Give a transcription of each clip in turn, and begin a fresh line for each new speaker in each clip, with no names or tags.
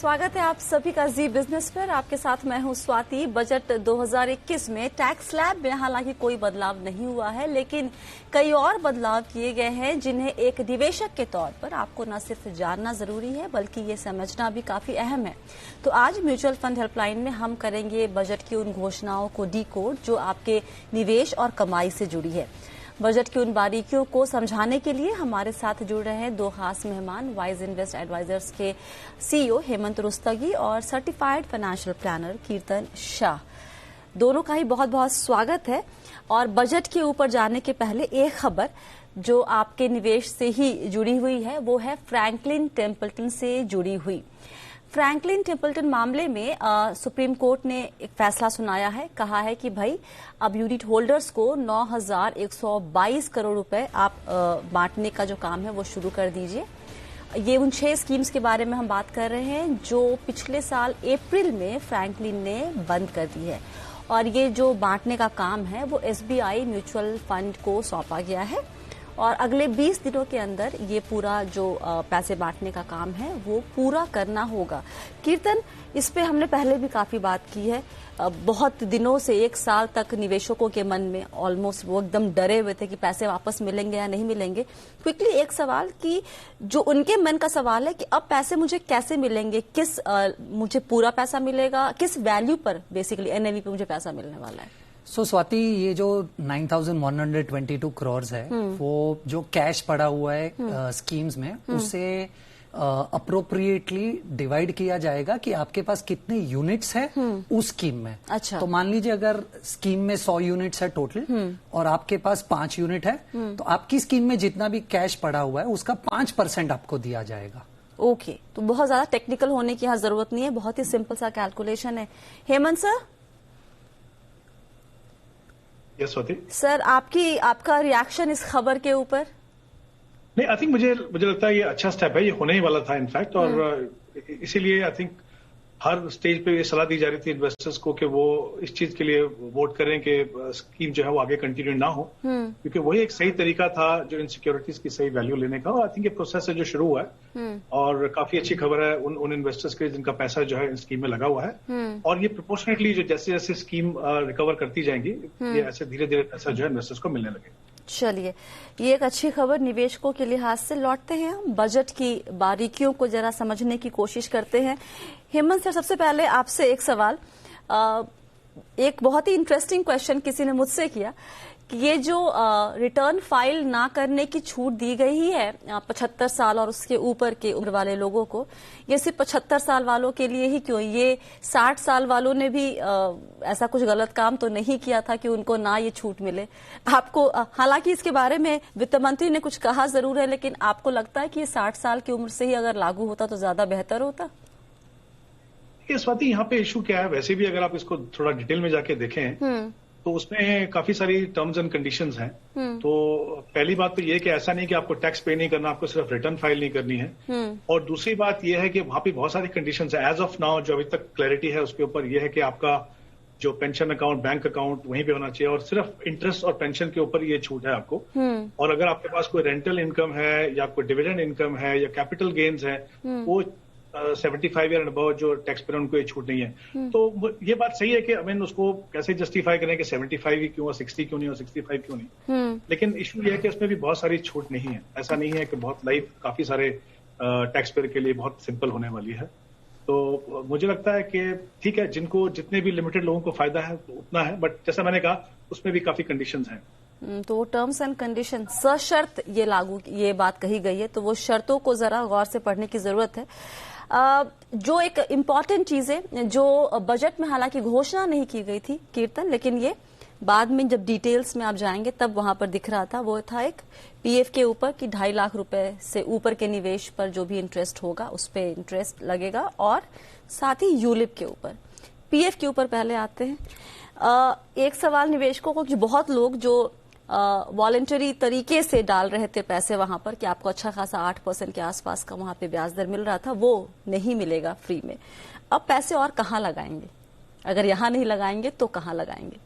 स्वागत है आप सभी का जी बिजनेस पर। आपके साथ मैं हूं स्वाति। बजट 2021 में टैक्स स्लैब में हालांकि कोई बदलाव नहीं हुआ है, लेकिन कई और बदलाव किए गए हैं जिन्हें एक निवेशक के तौर पर आपको न सिर्फ जानना जरूरी है बल्कि ये समझना भी काफी अहम है। तो आज म्यूचुअल फंड हेल्पलाइन में हम करेंगे बजट की उन घोषणाओं को डिकोड जो आपके निवेश और कमाई से जुड़ी है। बजट की उन बारीकियों को समझाने के लिए हमारे साथ जुड़ रहे हैं दो खास मेहमान, वाइज इन्वेस्ट एडवाइजर्स के सीईओ हेमंत रुस्तगी और सर्टिफाइड फाइनेंशियल प्लानर कीर्तन शाह। दोनों का ही बहुत बहुत स्वागत है। और बजट के ऊपर जाने के पहले एक खबर जो आपके निवेश से ही जुड़ी हुई है वो है फ्रैंकलिन टेम्पल्टन से जुड़ी हुई। फ्रैंकलिन टेम्पल्टन मामले में सुप्रीम कोर्ट ने एक फैसला सुनाया है। कहा है कि भाई अब यूनिट होल्डर्स को 9,122 करोड़ रुपए आप बांटने का जो काम है वो शुरू कर दीजिए। ये उन 6 स्कीम्स के बारे में हम बात कर रहे हैं जो पिछले साल अप्रैल में फ्रैंकलिन ने बंद कर दी है। और ये जो बांटने का काम है वो एसबीआई म्यूचुअल फंड को सौंपा गया है और अगले 20 दिनों के अंदर ये पूरा जो पैसे बांटने का काम है वो पूरा करना होगा। कीर्तन, इस पे हमने पहले भी काफी बात की है। बहुत दिनों से 1 साल तक निवेशकों के मन में ऑलमोस्ट वो एकदम डरे हुए थे कि पैसे वापस मिलेंगे या नहीं मिलेंगे। क्विकली एक सवाल कि जो उनके मन का सवाल है कि अब पैसे मुझे कैसे मिलेंगे, मुझे पूरा पैसा मिलेगा, किस वैल्यू पर बेसिकली एनएवी पे मुझे पैसा मिलने वाला है?
स्वाति, ये जो 9,122 करोड़ है वो जो कैश पड़ा हुआ है स्कीम्स में उसे अप्रोप्रिएटली डिवाइड किया जाएगा कि आपके पास कितने यूनिट्स है उस स्कीम में।
अच्छा।
तो मान लीजिए अगर स्कीम में 100 यूनिट्स है टोटल और आपके पास 5 यूनिट है तो आपकी स्कीम में जितना भी कैश पड़ा हुआ है उसका 5% आपको दिया जाएगा।
ओके, तो बहुत ज्यादा टेक्निकल होने की यहाँ जरूरत नहीं है, बहुत ही सिंपल सा कैलकुलेशन है। हेमंत सर। सर, आपका रिएक्शन इस खबर के ऊपर?
नहीं, आई थिंक मुझे लगता है ये अच्छा स्टेप है, ये होने ही वाला था इनफैक्ट। और इसीलिए आई थिंक हर स्टेज पे ये सलाह दी जा रही थी इन्वेस्टर्स को कि वो इस चीज के लिए वोट करें कि स्कीम जो है वो आगे कंटिन्यू ना हो, क्योंकि वही एक सही तरीका था जो इन सिक्योरिटीज की सही वैल्यू लेने का। और आई थिंक ये प्रोसेस है जो शुरू हुआ है और काफी अच्छी खबर है उन इन्वेस्टर्स के जिनका पैसा जो है इन स्कीम में लगा हुआ है। और ये प्रोपोर्शनेटली जो जैसे जैसे स्कीम रिकवर करती जाएंगी ये ऐसे धीरे धीरे पैसा जो है इन्वेस्टर्स को मिलने लगे।
चलिए, ये एक अच्छी खबर निवेशकों के लिहाज से। लौटते हैं हम बजट की बारीकियों को जरा समझने की कोशिश करते हैं। हेमंत सर, सबसे पहले आपसे एक सवाल। एक बहुत ही इंटरेस्टिंग क्वेश्चन किसी ने मुझसे किया कि ये जो रिटर्न फाइल ना करने की छूट दी गई है 75 साल और उसके ऊपर के उम्र वाले लोगों को, ये सिर्फ 75 साल वालों के लिए ही क्यों? ये 60 साल वालों ने भी ऐसा कुछ गलत काम तो नहीं किया था कि उनको ना ये छूट मिले? आपको, हालांकि इसके बारे में वित्त मंत्री ने कुछ कहा जरूर है, लेकिन आपको लगता है कि ये 60 साल की उम्र से ही अगर लागू होता तो ज्यादा बेहतर होता?
स्वाति, यहाँ पे इशू क्या है, वैसे भी अगर आप इसको थोड़ा डिटेल में जाके देखें तो उसमें काफी सारी टर्म्स एंड कंडीशंस हैं। तो पहली बात तो ये है कि ऐसा नहीं कि आपको टैक्स पे नहीं करना, आपको सिर्फ रिटर्न फाइल नहीं करनी है। और दूसरी बात ये है कि वहां पे बहुत सारी कंडीशंस है। एज ऑफ नाउ जो अभी तक क्लैरिटी है उसके ऊपर ये है कि आपका जो पेंशन अकाउंट, बैंक अकाउंट वहीं पे होना चाहिए और सिर्फ इंटरेस्ट और पेंशन के ऊपर ये छूट है आपको। और अगर आपके पास कोई रेंटल इनकम है या कोई डिविडेंड इनकम है या कैपिटल गेन्स है वो 75 ईयर अबव जो टैक्स पेयर उनको ये छूट नहीं है। तो ये बात सही है कि आई मीन उसको कैसे जस्टिफाई करें कि 75 ही क्यों और 60 क्यों नहीं और 65 क्यों नहीं। लेकिन इशू ये है कि उसमें भी बहुत सारी छूट नहीं है। ऐसा नहीं है कि बहुत लाइफ काफी सारे टैक्स पेयर के लिए बहुत सिंपल होने वाली है। तो मुझे लगता है कि ठीक है, जिनको जितने भी लिमिटेड लोगों को फायदा है तो उतना है, बट जैसा मैंने कहा उसमें भी काफी कंडीशंस हैं।
तो टर्म्स एंड कंडीशन सशर्त ये बात कही गई है, तो वो शर्तों को जरा गौर से पढ़ने की जरूरत है। जो एक इम्पॉर्टेंट चीज है जो बजट में हालांकि घोषणा नहीं की गई थी कीर्तन, लेकिन ये बाद में जब डिटेल्स में आप जाएंगे तब वहां पर दिख रहा था, वो था एक पीएफ के ऊपर कि 2.5 लाख रुपए से ऊपर के निवेश पर जो भी इंटरेस्ट होगा उस पर इंटरेस्ट लगेगा, और साथ ही यूलिप के ऊपर। पीएफ के ऊपर पहले आते हैं। एक सवाल निवेशकों को कि बहुत लोग जो वॉलंटरी तरीके से डाल रहे थे पैसे वहां पर कि आपको अच्छा खासा 8% के आसपास का वहां पे ब्याज दर मिल रहा था, वो नहीं मिलेगा फ्री में। अब पैसे और कहाँ लगाएंगे? अगर यहां नहीं लगाएंगे तो कहाँ लगाएंगे?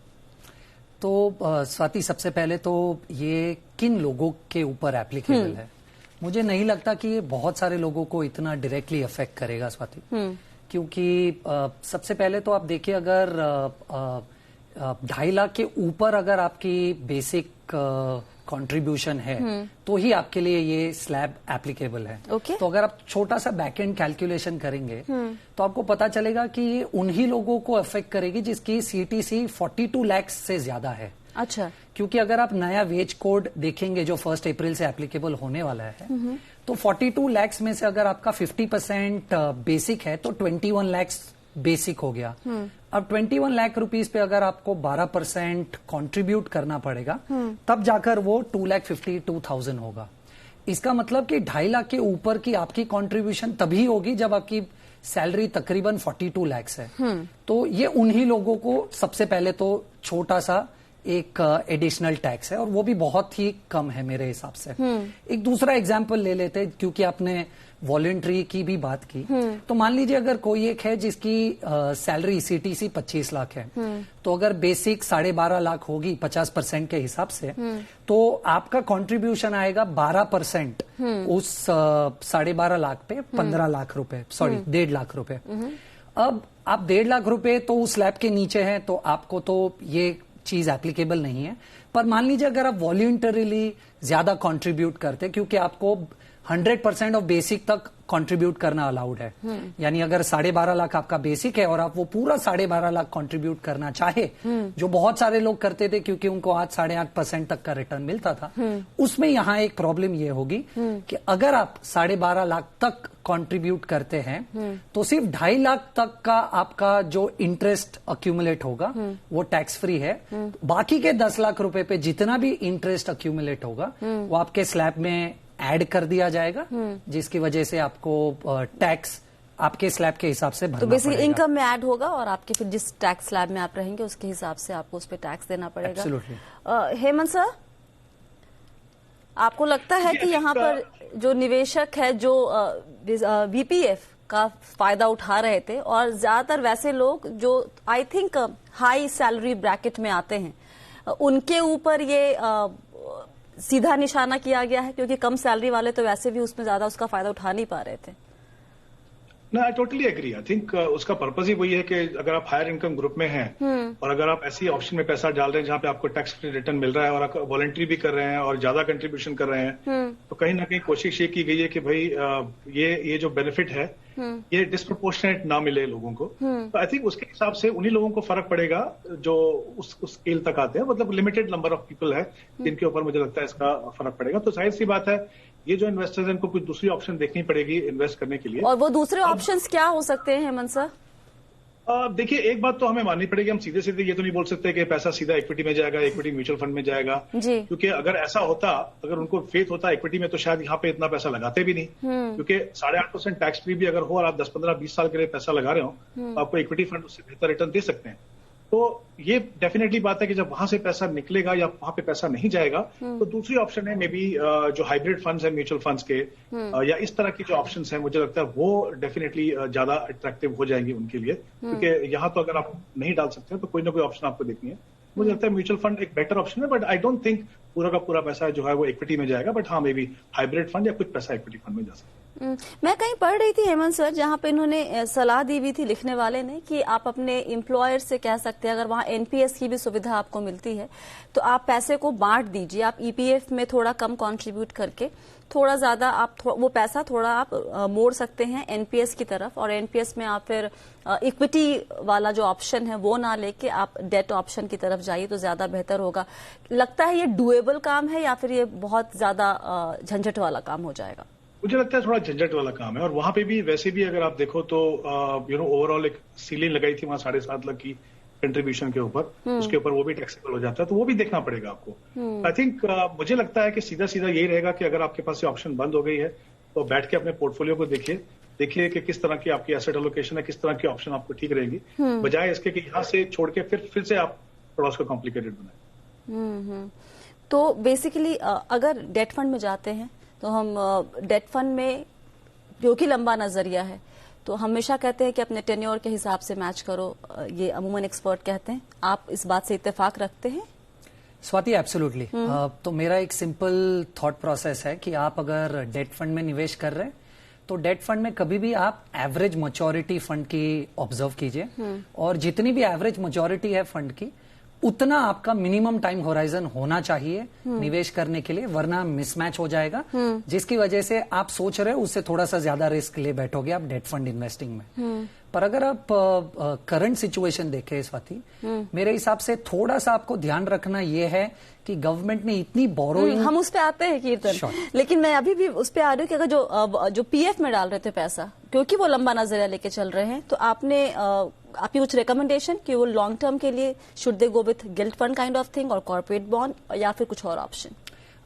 तो स्वाति, सबसे पहले तो ये किन लोगों के ऊपर एप्लीकेबल है? मुझे नहीं लगता कि ये बहुत सारे लोगों को इतना डायरेक्टली अफेक्ट करेगा स्वाति, क्योंकि सबसे पहले तो आप देखिए, अगर 2.5 लाख के ऊपर अगर आपकी बेसिक कंट्रीब्यूशन है तो ही आपके लिए ये स्लैब एप्लीकेबल है। तो अगर आप छोटा सा बैक एंड कैलकुलेशन करेंगे तो आपको पता चलेगा कि ये उन्हीं लोगों को अफेक्ट करेगी जिसकी सीटीसी 42 लाख से ज्यादा है।
अच्छा,
क्योंकि अगर आप नया वेज कोड देखेंगे जो 1 अप्रैल से एप्लीकेबल होने वाला है, तो 42 लाख में से अगर आपका 50% बेसिक है तो 21 लाख बेसिक हो गया। अब 21 लाख रुपीस पे अगर आपको 12% कंट्रीब्यूट करना पड़ेगा, तब जाकर वो 2,52,000 होगा। इसका मतलब कि 2.5 लाख के ऊपर की आपकी कंट्रीब्यूशन तभी होगी जब आपकी सैलरी तकरीबन 42 लाख है। तो ये उन्हीं लोगों को सबसे पहले तो छोटा सा एक एडिशनल टैक्स है, और वो भी बहुत ही कम है मेरे हिसाब से। एक दूसरा एग्जाम्पल ले लेते हैं, क्योंकि आपने वॉलंटरी की भी बात की। तो मान लीजिए अगर कोई एक है जिसकी सैलरी सीटीसी 25 लाख है, तो अगर बेसिक 12.5 लाख होगी 50% के हिसाब से, तो आपका कंट्रीब्यूशन आएगा 12% उस 12.5 लाख पे 15 लाख रुपए, सॉरी 1.5 लाख रुपए। अब आप 1.5 लाख रुपए तो उस स्लैब के नीचे है, तो आपको तो ये चीज एप्लीकेबल नहीं है। पर मान लीजिए अगर आप वॉलंटरीली ज्यादा कंट्रीब्यूट करते, क्योंकि आपको 100% ऑफ बेसिक तक कंट्रीब्यूट करना अलाउड है, यानी अगर 12.5 लाख आपका बेसिक है और आप वो पूरा 12.5 लाख कंट्रीब्यूट करना चाहे, जो बहुत सारे लोग करते थे क्योंकि उनको आज 8.5% तक का रिटर्न मिलता था, उसमें यहाँ एक प्रॉब्लम ये होगी कि अगर आप 12.5 लाख तक कंट्रीब्यूट करते हैं तो सिर्फ 2.5 लाख तक का आपका जो इंटरेस्ट अक्यूमुलेट होगा वो टैक्स फ्री है। बाकी के 10 लाख रुपए पे जितना भी इंटरेस्ट अक्यूमुलेट होगा वो आपके स्लैब में ऐड कर दिया जाएगा, जिसकी वजह से आपको टैक्स आपके स्लैब के हिसाब से भरना पड़ेगा। तो बेसिकली
इनकम में ऐड होगा और आपके फिर जिस टैक्स स्लैब में आप रहेंगे उसके हिसाब से आपको उस पर टैक्स देना पड़ेगा।
एब्सोल्युटली।
हेमंत सर, आपको लगता है कि यहाँ पर जो निवेशक है जो वीपीएफ का फायदा उठा रहे थे, और ज्यादातर वैसे लोग जो I think high salary bracket में आते हैं, उनके ऊपर ये सीधा निशाना किया गया है, क्योंकि कम सैलरी वाले तो वैसे भी उसमें ज्यादा उसका फायदा उठा नहीं पा रहे थे?
ना, I totally agree. I think उसका पर्पज ही वही है कि अगर आप हायर इनकम ग्रुप में हैं और अगर आप ऐसी ऑप्शन में पैसा डाल रहे हैं जहां पे आपको टैक्स फ्री रिटर्न मिल रहा है और आप वॉलंटरी भी कर रहे हैं और ज्यादा कंट्रीब्यूशन कर रहे हैं, तो कहीं ना कहीं कोशिश ये की गई है कि भाई ये जो बेनिफिट है ये डिस्प्रोपोर्शनेट ना मिले लोगों को। तो आई थिंक उसके हिसाब से उन्हीं लोगों को फर्क पड़ेगा जो उस स्केल तक आते हैं, मतलब लिमिटेड नंबर ऑफ पीपल है जिनके ऊपर मुझे लगता है इसका फर्क पड़ेगा। तो जाहिर सी बात है ये जो इन्वेस्टर्स हैं इनको कुछ दूसरी ऑप्शन देखनी पड़ेगी इन्वेस्ट करने के लिए।
और वो दूसरे ऑप्शंस क्या हो सकते हैं हेमंत सर?
देखिए, एक बात तो हमें माननी पड़ेगी, हम सीधे सीधे ये तो नहीं बोल सकते कि पैसा सीधा इक्विटी में जाएगा, इक्विटी म्यूचुअल फंड में जाएगा, क्योंकि अगर ऐसा होता, अगर उनको फेथ होता इक्विटी में, तो शायद यहाँ पे इतना पैसा लगाते भी नहीं। क्योंकि 8.5% टैक्स फ्री भी अगर हो और आप 10, 15, 20 साल के लिए पैसा लगा रहे हो, तो आपको इक्विटी फंड उससे बेहतर रिटर्न दे सकते हैं। तो ये डेफिनेटली बात है कि जब वहां से पैसा निकलेगा या वहां पे पैसा नहीं जाएगा, तो दूसरी ऑप्शन है मे बी जो हाइब्रिड फंड्स है म्यूचुअल फंड्स के, या इस तरह की जो ऑप्शंस हैं, मुझे लगता है वो डेफिनेटली ज्यादा अट्रैक्टिव हो जाएंगे उनके लिए। क्योंकि यहाँ तो अगर आप नहीं डाल सकते तो कोई ना कोई ऑप्शन आपको देखनी है। मुझे लगता है म्यूचुअल फंड एक बेटर ऑप्शन है, बट आई डोंट थिंक पूरा का पूरा पैसा जो है वो इक्विटी में जाएगा, बट हाँ मे बी हाइब्रिड फंड या कुछ पैसा इक्विटी फंड में जा सकता है।
मैं कहीं पढ़ रही थी हेमंत सर, जहां पे इन्होंने सलाह दी हुई थी लिखने वाले ने कि आप अपने एम्प्लॉयर से कह सकते हैं, अगर वहां एनपीएस की भी सुविधा आपको मिलती है तो आप पैसे को बांट दीजिए, आप ईपीएफ में थोड़ा कम कंट्रीब्यूट करके थोड़ा ज्यादा आप वो पैसा थोड़ा आप मोड़ सकते हैं एनपीएस की तरफ, और एनपीएस में आप फिर इक्विटी वाला जो ऑप्शन है वो ना लेके आप डेट ऑप्शन की तरफ जाइए तो ज्यादा बेहतर होगा। लगता है ये डुएबल काम है या फिर ये बहुत ज्यादा झंझट वाला काम हो जाएगा?
मुझे लगता है थोड़ा झंझट वाला काम है, और वहां पे भी वैसे भी अगर आप देखो तो ओवरऑल एक सीलिंग लगाई थी वहां 7.5 लाख की कंट्रीब्यूशन के ऊपर, उसके ऊपर वो भी टैक्सेबल हो जाता है, तो वो भी देखना पड़ेगा आपको। आई थिंक मुझे लगता है कि सीधा सीधा यही रहेगा कि अगर आपके पास ये ऑप्शन बंद हो गई है तो बैठ के अपने पोर्टफोलियो को देखिए कि किस तरह की आपकी एसेट एलोकेशन है, किस तरह की ऑप्शन आपको ठीक रहेगी, बजाय इसके कि यहाँ से छोड़ के फिर से आप थोड़ा उसको कॉम्प्लिकेटेड बनाए।
तो बेसिकली अगर डेट फंड में जाते हैं तो हम डेट फंड में, जो कि लंबा नजरिया है, तो हमेशा कहते हैं कि अपने टेन्योर के हिसाब से मैच करो, ये अमूमन एक्सपर्ट कहते हैं। आप इस बात से इत्तेफाक रखते हैं?
स्वाति, एब्सोल्युटली। तो मेरा एक सिंपल थॉट प्रोसेस है कि आप अगर डेट फंड में निवेश कर रहे हैं तो डेट फंड में कभी भी आप एवरेज मैच्योरिटी फंड की ऑब्जर्व कीजिए और जितनी भी एवरेज मैच्योरिटी है फंड की उतना आपका मिनिमम टाइम होराइजन होना चाहिए निवेश करने के लिए, वरना मिसमैच हो जाएगा जिसकी वजह से आप सोच रहे हो उससे थोड़ा सा ज्यादा रिस्क ले बैठोगे आप डेट फंड इन्वेस्टिंग में। पर अगर आप करंट सिचुएशन देखें स्वाति, मेरे हिसाब से थोड़ा सा आपको ध्यान रखना यह है कि गवर्नमेंट ने इतनी बोरोइंग,
हम उस पे आते हैं कीर्तन, लेकिन मैं अभी भी उस पे आ रही हूँ कि अगर जो पीएफ में डाल रहे थे पैसा, क्योंकि वो लंबा नजरिया लेके चल रहे हैं, तो आपने आपकी कुछ रिकमेंडेशन कि वो लॉन्ग टर्म के लिए should they go with guilt fund kind of thing और कॉर्पोरेट बॉन्ड, या फिर कुछ और ऑप्शन?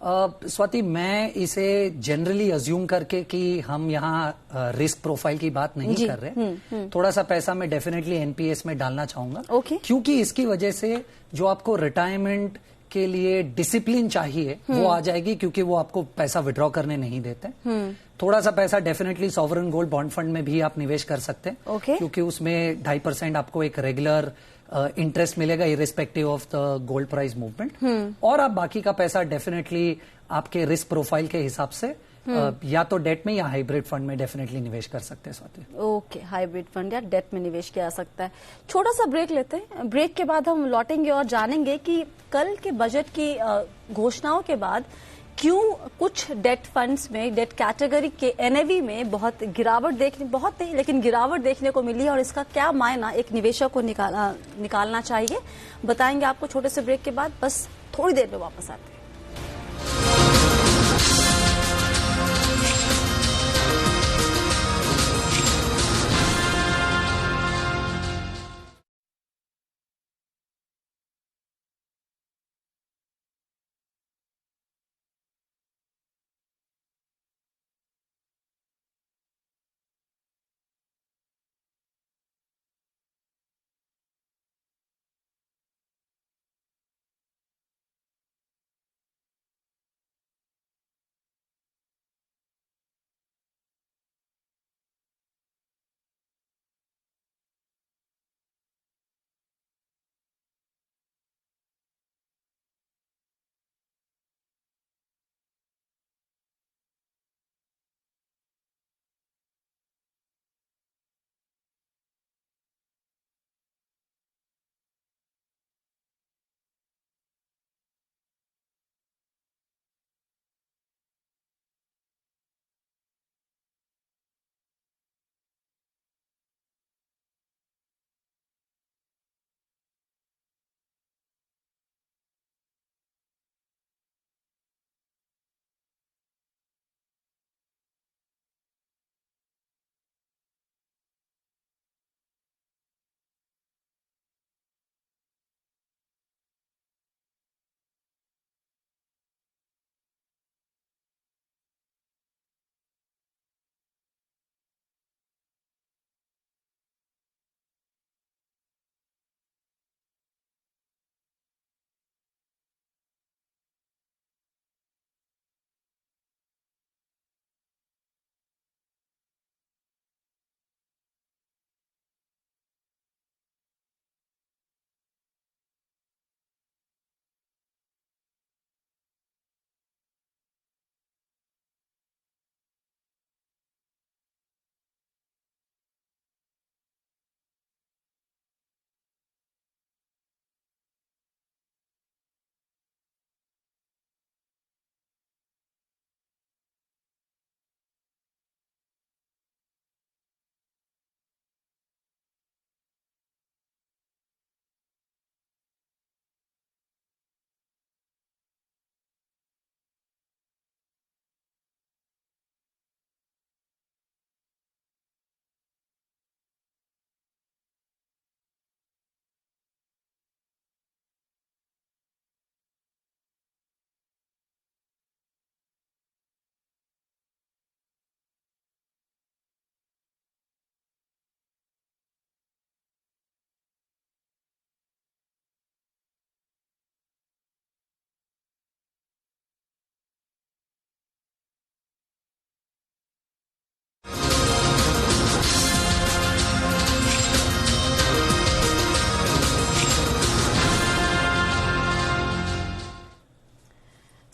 स्वाति, मैं इसे जनरली अज्यूम करके कि हम यहाँ रिस्क प्रोफाइल की बात नहीं कर रहे, थोड़ा सा पैसा मैं डेफिनेटली एनपीएस में डालना चाहूंगा। क्योंकि इसकी वजह से जो आपको रिटायरमेंट के लिए डिसिप्लिन चाहिए वो आ जाएगी, क्योंकि वो आपको पैसा विड्रॉ करने नहीं देते। थोड़ा सा पैसा definitely sovereign gold bond fund में भी आप निवेश कर सकते हैं, क्योंकि उसमें 2.5% आपको एक रेगुलर इंटरेस्ट मिलेगा irrespective of the gold price movement. और आप बाकी का पैसा डेफिनेटली आपके रिस्क प्रोफाइल के हिसाब से या तो डेट में या हाइब्रिड फंड में डेफिनेटली निवेश कर सकते हैं स्वाति।
ओके, हाइब्रिड फंड या डेट में निवेश किया जा सकता है। छोटा सा ब्रेक लेते हैं, ब्रेक के बाद हम लौटेंगे और जानेंगे कि कल के बजट की घोषणाओं के बाद क्यों कुछ डेट फंड्स में, डेट कैटेगरी के एनएवी में बहुत नहीं लेकिन गिरावट देखने को मिली है, और इसका क्या मायना एक निवेशक को निकालना चाहिए, बताएंगे आपको छोटे से ब्रेक के बाद। बस थोड़ी देर में वापस आते हैं।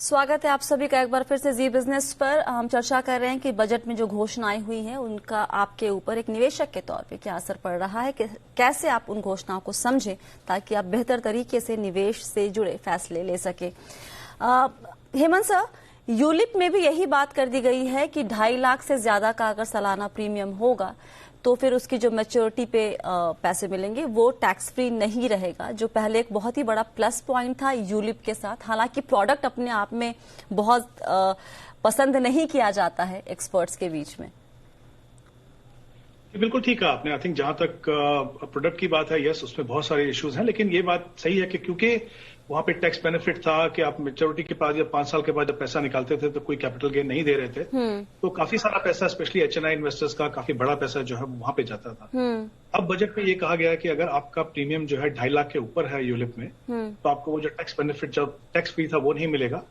स्वागत है आप सभी का एक बार फिर से जी बिजनेस पर। हम चर्चा कर रहे हैं कि बजट में जो घोषणाएं हुई हैं उनका आपके ऊपर एक निवेशक के तौर पे क्या असर पड़ रहा है, कैसे आप उन घोषणाओं को समझें ताकि आप बेहतर तरीके से निवेश से जुड़े फैसले ले सके। हेमंत सर, यूलिप में भी यही बात कर दी गई है कि 2.5 लाख से ज्यादा का अगर सालाना प्रीमियम होगा तो फिर उसकी जो मैच्योरिटी पे पैसे मिलेंगे वो टैक्स फ्री नहीं रहेगा, जो पहले एक बहुत ही बड़ा प्लस पॉइंट था यूलिप के साथ। हालांकि प्रोडक्ट अपने आप में बहुत पसंद नहीं किया जाता है एक्सपर्ट्स के बीच में।
बिल्कुल ठीक है आपने। आई थिंक जहां तक प्रोडक्ट की बात है, यस उसमें बहुत सारे इश्यूज हैं, लेकिन ये बात सही है कि क्योंकि वहां पे टैक्स बेनिफिट था कि आप मेच्योरिटी के बाद या 5 साल के बाद जब पैसा निकालते थे तो कोई कैपिटल गेन नहीं दे रहे थे, तो काफी सारा पैसा स्पेशली HNI इन्वेस्टर्स का काफी बड़ा पैसा जो है वहां पे जाता था। अब बजट में ये कहा गया है कि अगर आपका प्रीमियम जो है 2.5 लाख के ऊपर है यूलिप में, तो आपको वो जो टैक्स बेनिफिट जब टैक्स फ्री था वो नहीं मिलेगा।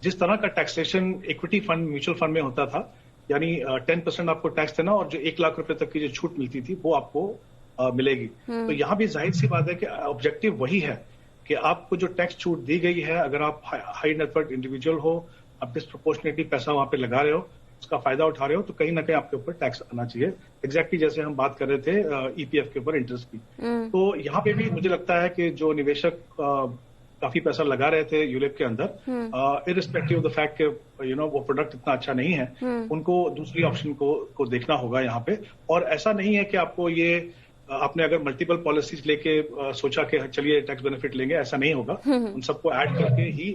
जिस तरह का taxation equity fund mutual fund में होता था, यानी 10% आपको टैक्स देना और जो 1 लाख रुपए तक की जो छूट मिलती थी वो आपको मिलेगी। तो यहाँ भी जाहिर सी बात है कि ऑब्जेक्टिव वही है कि आपको जो टैक्स छूट दी गई है, अगर आप हाई नेटवर्थ इंडिविजुअल हो, आप डिस्प्रोपोर्शनेटली पैसा वहां पे लगा रहे हो, उसका फायदा उठा रहे हो, तो कहीं ना कहीं आपके ऊपर टैक्स आना चाहिए। एग्जैक्टली जैसे हम बात कर रहे थे EPF के ऊपर इंटरेस्ट की। तो यहाँ पे भी मुझे लगता है कि जो निवेशक काफी पैसा लगा रहे थे यूलिप के अंदर, इरिस्पेक्टिव ऑफ द फैक्ट कि वो प्रोडक्ट इतना अच्छा नहीं है, उनको दूसरी ऑप्शन को देखना होगा यहाँ पे। और ऐसा नहीं है कि आपको ये आपने अगर मल्टीपल पॉलिसीज लेके सोचा कि चलिए टैक्स बेनिफिट लेंगे, ऐसा नहीं होगा। उन सबको ऐड करके ही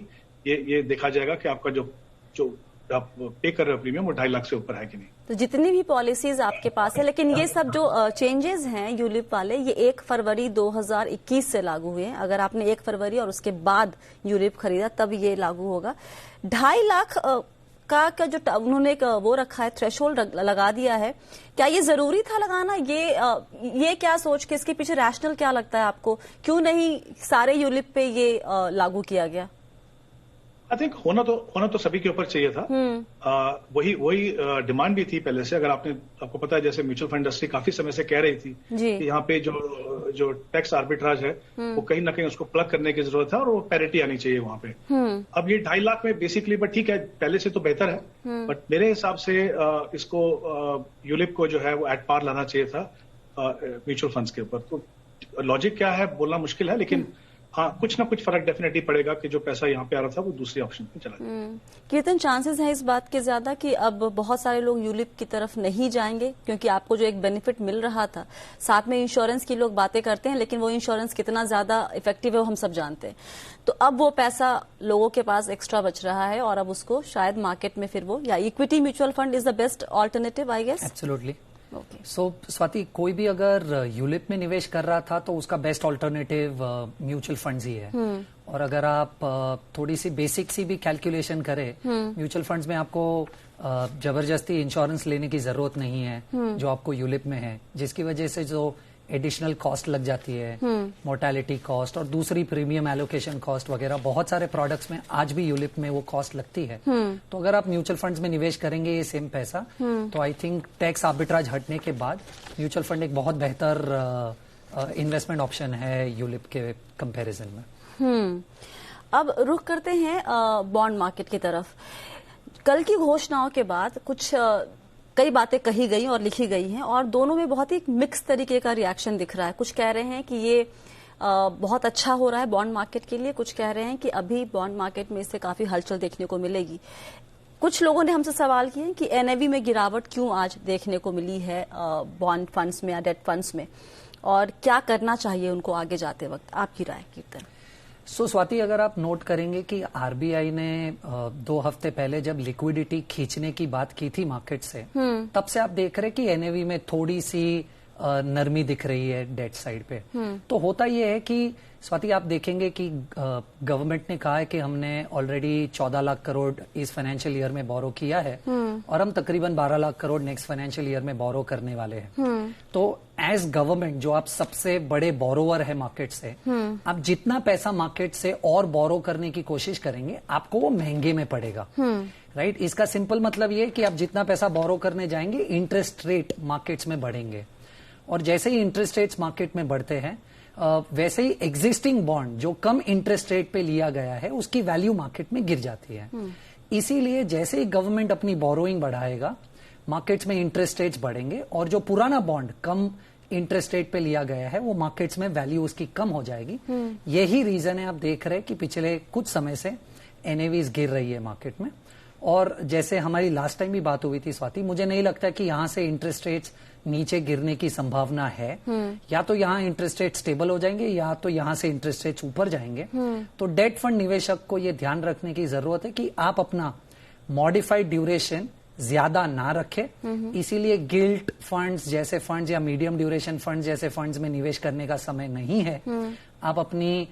ये देखा जाएगा कि आपका जो आप पे कर रहे हो प्रीमियम वो 2.5 लाख से ऊपर है कि नहीं।
तो जितनी भी पॉलिसीज आपके पास है, लेकिन ये सब जो चेंजेस हैं यूलिप वाले, ये 1 फरवरी 2021 से लागू हुए हैं। अगर आपने 1 फरवरी और उसके बाद यूलिप खरीदा तब ये लागू होगा। 2.5 लाख का जो उन्होंने एक वो रखा है, थ्रेशोल्ड लगा दिया है, क्या ये जरूरी था लगाना? ये क्या सोच के, इसके पीछे रैशनल क्या लगता है आपको? क्यों नहीं सारे यूलिप पे ये लागू किया गया?
आई थिंक होना तो सभी के ऊपर चाहिए था। वही डिमांड भी थी पहले से। अगर आपको पता है, जैसे म्यूचुअल फंड इंडस्ट्री काफी समय से कह रही थी कि यहाँ पे जो टैक्स आर्बिट्राज है वो कहीं ना कहीं उसको प्लग करने की जरूरत है और वो पैरिटी आनी चाहिए वहां पे। अब ये 2.5 लाख में बेसिकली, बट ठीक है, पहले से तो बेहतर है, बट मेरे हिसाब से इसको यूलिप को जो है वो एट पार लाना चाहिए था म्यूचुअल फंड्स के ऊपर। तो लॉजिक क्या है बोलना मुश्किल है, लेकिन हाँ, कुछ ना कुछ फर्क डेफिनेटली पड़ेगा कि जो पैसा यहाँ पे आ रहा था वो दूसरी ऑप्शन पे चला जाए।
कीर्तन, चांसेस हैं इस बात के ज्यादा कि अब बहुत सारे लोग यूलिप की तरफ नहीं जाएंगे, क्योंकि आपको जो एक बेनिफिट मिल रहा था, साथ में इंश्योरेंस की लोग बातें करते हैं, लेकिन वो इंश्योरेंस कितना ज्यादा इफेक्टिव है वो हम सब जानते हैं। तो अब वो पैसा लोगों के पास एक्स्ट्रा बच रहा है और अब उसको शायद मार्केट में फिर वो, या equity mutual fund is the best alternative, I guess.
Absolutely. So Swati, कोई भी अगर यूलिप में निवेश कर रहा था तो उसका बेस्ट ऑल्टरनेटिव म्यूचुअल फंड्स ही है। और अगर आप थोड़ी सी बेसिक सी भी कैलकुलेशन करें, म्यूचुअल फंड्स में आपको जबरदस्ती इंश्योरेंस लेने की जरूरत नहीं है जो आपको यूलिप में है, जिसकी वजह से जो एडिशनल कॉस्ट लग जाती है, मोर्टेलिटी कॉस्ट और दूसरी प्रीमियम एलोकेशन कॉस्ट वगैरह, बहुत सारे प्रोडक्ट्स में आज भी यूलिप में वो कॉस्ट लगती है। तो अगर आप म्यूचुअल फंड्स में निवेश करेंगे ये सेम पैसा, तो आई थिंक टैक्स आर्बिट्राज हटने के बाद म्यूचुअल फंड एक बहुत बेहतर इन्वेस्टमेंट ऑप्शन है यूलिप के कंपैरिजन में।
अब रुख करते हैं बॉन्ड मार्केट की तरफ। कल की घोषणाओं के बाद कुछ कई बातें कही गई और लिखी गई हैं, और दोनों में बहुत ही मिक्स तरीके का रिएक्शन दिख रहा है। कुछ कह रहे हैं कि ये बहुत अच्छा हो रहा है बॉन्ड मार्केट के लिए, कुछ कह रहे हैं कि अभी बॉन्ड मार्केट में इससे काफी हलचल देखने को मिलेगी। कुछ लोगों ने हमसे सवाल किए कि NAV में गिरावट क्यों आज देखने को मिली है बॉन्ड फंड्स में या डेट फंड्स में, और क्या करना चाहिए उनको आगे जाते वक्त? आपकी राय कीर्तन।
स्वाति, अगर आप नोट करेंगे कि RBI ने 2 हफ्ते पहले जब लिक्विडिटी खींचने की बात की थी मार्केट से, तब से आप देख रहे कि NAV में थोड़ी सी नरमी दिख रही है डेट साइड पे। तो होता यह है कि स्वाति, आप देखेंगे कि गवर्नमेंट ने कहा है कि हमने ऑलरेडी 14 लाख करोड़ इस फाइनेंशियल ईयर में बोरो किया है और हम तकरीबन 12 lakh crore next financial year में बोरो करने वाले हैं। तो एज गवर्नमेंट, जो आप सबसे बड़े बोरोवर है मार्केट से, आप जितना पैसा मार्केट से और बोरो करने की कोशिश करेंगे आपको वो महंगे में पड़ेगा। राइट? इसका सिंपल मतलब ये कि आप जितना पैसा बोरो करने जाएंगे, इंटरेस्ट रेट मार्केट्स में बढ़ेंगे, और जैसे ही इंटरेस्ट रेट्स मार्केट में बढ़ते हैं वैसे ही एग्जिस्टिंग बॉन्ड जो कम इंटरेस्ट रेट पे लिया गया है उसकी वैल्यू मार्केट में गिर जाती है। इसीलिए जैसे ही गवर्नमेंट अपनी बोरोइंग बढ़ाएगा, मार्केट्स में इंटरेस्ट रेट्स बढ़ेंगे और जो पुराना बॉन्ड कम इंटरेस्ट रेट पे लिया गया है वो मार्केट्स में वैल्यू उसकी कम हो जाएगी। यही रीजन है आप देख रहे हैं कि पिछले कुछ समय से एनएवीज गिर रही है मार्केट में। और जैसे हमारी लास्ट टाइम भी बात हुई थी स्वाति, मुझे नहीं लगता कि यहां से इंटरेस्ट रेट्स नीचे गिरने की संभावना है। या तो यहाँ इंटरेस्ट रेट स्टेबल हो जाएंगे या तो यहाँ से इंटरेस्ट रेट्स ऊपर जाएंगे। तो डेट फंड निवेशक को ये ध्यान रखने की जरूरत है कि आप अपना मॉडिफाइड ड्यूरेशन ज्यादा ना रखें। इसीलिए गिल्ट फंड्स जैसे फंड्स या मीडियम ड्यूरेशन फंड्स जैसे फंड्स में निवेश करने का समय नहीं है। आप अपनी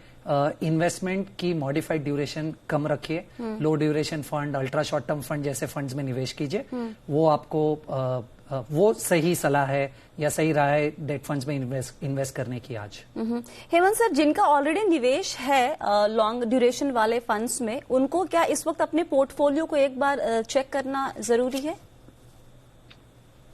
इन्वेस्टमेंट की मॉडिफाइड ड्यूरेशन कम रखिए। Low duration fund, ultra short term fund जैसे फंड्स में निवेश कीजिए। वो आपको वो सही सलाह है या सही राह है डेट फंड्स में इन्वेस्ट करने की आज।
हेमंत सर, जिनका ऑलरेडी निवेश है लॉन्ग ड्यूरेशन वाले फंड्स में, उनको क्या इस वक्त अपने पोर्टफोलियो को एक बार चेक करना जरूरी है?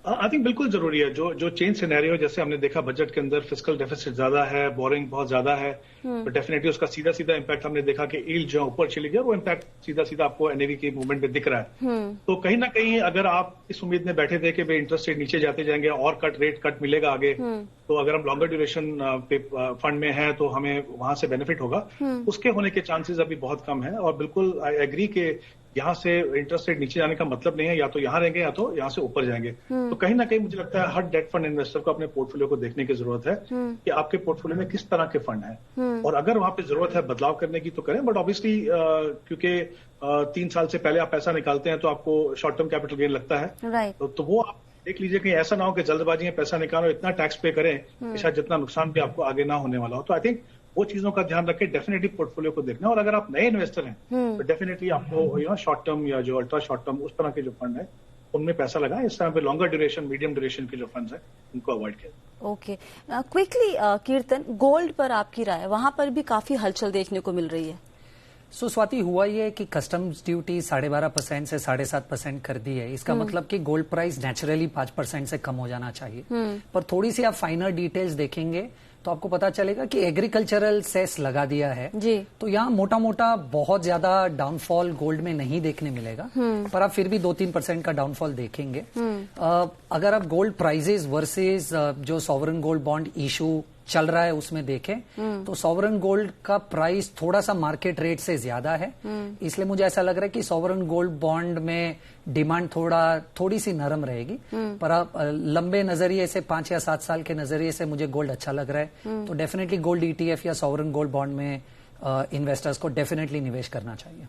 आई थिंक बिल्कुल जरूरी है। जो चेंज सिनेरियो जैसे हमने देखा बजट के अंदर फिस्कल डेफिसिट ज्यादा है, बोरिंग बहुत ज्यादा है, तो डेफिनेटली उसका सीधा सीधा इम्पैक्ट हमने देखा कि यील्ड जो ऊपर चली गई, वो इम्पैक्ट सीधा सीधा आपको एनएवी की मूवमेंट में दिख रहा है। तो कहीं ना कहीं अगर आप इस उम्मीद में बैठे थे कि भाई इंटरेस्ट रेट नीचे जाते जाएंगे और रेट कट मिलेगा आगे, तो अगर हम लॉन्गर ड्यूरेशन फंड में है तो हमें वहां से बेनिफिट होगा, उसके होने के चांसेस अभी बहुत कम है। और बिल्कुल आई एग्री के यहाँ से इंटरेस्ट रेट नीचे जाने का मतलब नहीं है या तो यहाँ रहेंगे या तो यहाँ से ऊपर जाएंगे। तो कहीं ना कहीं मुझे लगता है हर डेट फंड इन्वेस्टर को अपने पोर्टफोलियो को देखने की जरूरत है कि आपके पोर्टफोलियो में किस तरह के फंड हैं, और अगर वहां पे जरूरत है बदलाव करने की तो करें। बट ऑब्वियसली क्योंकि 3 साल से पहले आप पैसा निकालते हैं तो आपको शॉर्ट टर्म कैपिटल गेन लगता है, तो वो आप देख लीजिए कि ऐसा ना हो कि जल्दबाजी में पैसा निकालो, इतना टैक्स पे करें कि शायद जितना नुकसान भी आपको आगे ना होने वाला हो। तो आई थिंक वो चीजों का ध्यान रखें, डेफिनेटली पोर्टफोलियो को देखना। और अगर आप नए इन्वेस्टर हैं तो डेफिनेटली आपको शॉर्ट टर्म या जो अल्ट्रा शॉर्ट टर्म उस तरह के जो फंड है उनमें पैसा लगाएं। इस तरह पे लॉन्गर ड्यूरेशन, मीडियम ड्यूरेशन के जो फंड्स हैं उनको अवॉइड करें।
ओके, क्विकली कीर्तन, गोल्ड पर आपकी राय? वहां पर भी काफी हलचल देखने को मिल रही है।
स्वाति, हुआ ये कि कस्टम्स ड्यूटी 12.5% से 7.5% कर दी है। इसका मतलब कि गोल्ड प्राइस नेचुरली 5% से कम हो जाना चाहिए। पर थोड़ी सी आप फाइनल डिटेल्स देखेंगे तो आपको पता चलेगा कि एग्रीकल्चरल सेस लगा दिया है जी। तो यहाँ मोटा मोटा बहुत ज्यादा डाउनफॉल गोल्ड में नहीं देखने मिलेगा, पर आप फिर भी 2-3% का डाउनफॉल देखेंगे। अगर आप गोल्ड प्राइजेस वर्सेस जो सॉवरेन गोल्ड बॉन्ड इशू चल रहा है उसमें देखें तो सॉवरेन गोल्ड का प्राइस थोड़ा सा मार्केट रेट से ज्यादा है। इसलिए मुझे ऐसा लग रहा है कि सॉवरेन गोल्ड बॉन्ड में डिमांड थोड़ी सी नरम रहेगी। पर आप लंबे नजरिए से 5 या 7 साल के नजरिए से मुझे गोल्ड अच्छा लग रहा है। तो डेफिनेटली गोल्ड ईटीएफ या सॉवरेन गोल्ड बॉन्ड में इन्वेस्टर्स को डेफिनेटली निवेश करना चाहिए।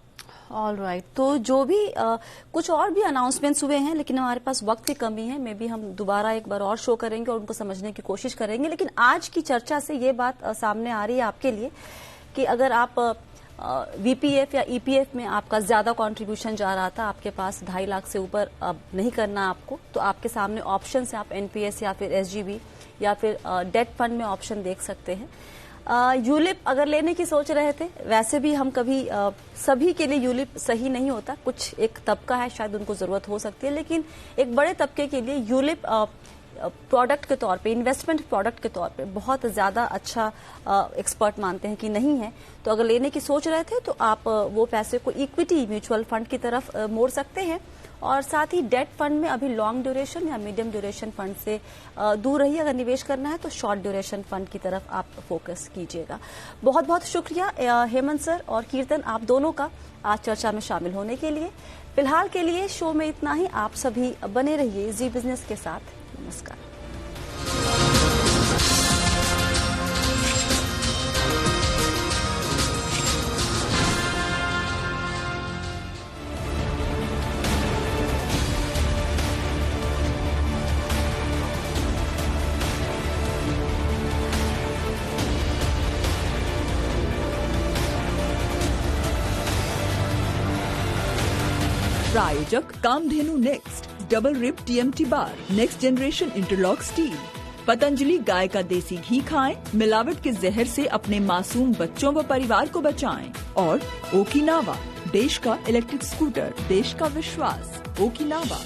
ऑल राइट, तो जो भी कुछ और भी अनाउंसमेंट्स हुए हैं, लेकिन हमारे पास वक्त की कमी है। मे बी हम दोबारा एक बार और शो करेंगे और उनको समझने की कोशिश करेंगे। लेकिन आज की चर्चा से ये बात सामने आ रही है आपके लिए कि अगर आप वीपीएफ या ईपीएफ में आपका ज्यादा कंट्रीब्यूशन जा रहा था, आपके पास 2.5 लाख से ऊपर अब नहीं करना आपको, तो आपके सामने ऑप्शन है, आप एनपीएस या फिर एसजीबी या फिर डेट फंड में ऑप्शन देख सकते हैं। यूलिप अगर लेने की सोच रहे थे, वैसे भी हम कभी सभी के लिए यूलिप सही नहीं होता, कुछ एक तबका है शायद उनको जरूरत हो सकती है, लेकिन एक बड़े तबके के लिए यूलिप प्रोडक्ट के तौर पे, इन्वेस्टमेंट प्रोडक्ट के तौर पे बहुत ज्यादा अच्छा एक्सपर्ट मानते हैं कि नहीं है। तो अगर लेने की सोच रहे थे तो आप वो पैसे को इक्विटी म्यूचुअल फंड की तरफ मोड़ सकते हैं। और साथ ही डेट फंड में अभी लॉन्ग ड्यूरेशन या मीडियम ड्यूरेशन फंड से दूर रहिए। अगर निवेश करना है तो शॉर्ट ड्यूरेशन फंड की तरफ आप फोकस कीजिएगा। बहुत बहुत शुक्रिया हेमंत सर और कीर्तन, आप दोनों का आज चर्चा में शामिल होने के लिए। फिलहाल के लिए शो में इतना ही। आप सभी बने रहिए जी बिजनेस के साथ। नमस्कार।
प्रायोजक Kamdhenu next, double rib TMT bar, next generation interlock steel. Patanjali गाय का देसी घी खाएं, मिलावट के जहर से अपने मासूम बच्चों व परिवार को बचाएं। और ओकिनावा, देश का इलेक्ट्रिक स्कूटर, देश का विश्वास। ओकिनावा।